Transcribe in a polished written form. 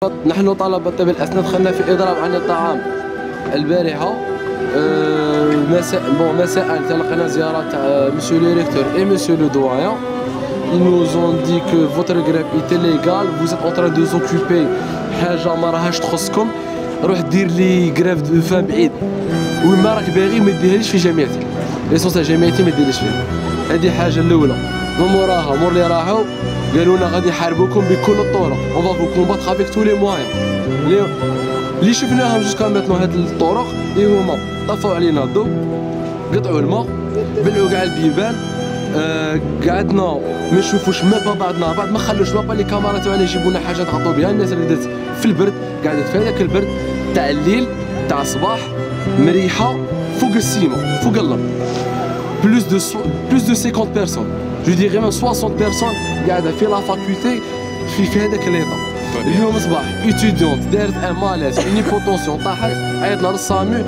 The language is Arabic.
نحن طلبة طب الأسنان دخلنا في إضراب عن الطعام البارحة. مساء تلقينا زيارة مسيو لو ريكتور et monsieur le doyen. Ils nous ont dit que votre grève était légale, vous êtes en train de vous occuper حاجة ما راهاش تخصكم، روح دير لي grève دو فام بعيد، وين ما راك باغي ما ديرهاليش في جامعتي، ليسونس جامعتي ما ديرليش فيها. هذه حاجة الأولى. من موراها مور اللي راحوا قالوا لنا غادي يحاربوكم بكل الطرق، اون فا فو كومباتر افيك تو لي موان. اللي شفناهم جوسكا ميتنون هاد الطرق اللي هما طفوا علينا الضو، قطعوا الماء، بلعوا كاع البيبان، قعدنا ما نشوفوش ما بعضنا بعض، ما خلوش با لي كاميرا تاعنا يجيبوا لنا حاجه نغطوا بها. الناس اللي دات في البرد قعدت في هذاك البرد تاع الليل تاع الصباح مريحه فوق السيما فوق الارض. plus de 50 personnes, je dirais même 60 personnes قاعده في لا فاكولتي في هذاك ليطا. اليوم صباح ايتيديونت دارت ان مالاز اون هيبوتونسيون طاحت، عيطنا للسامو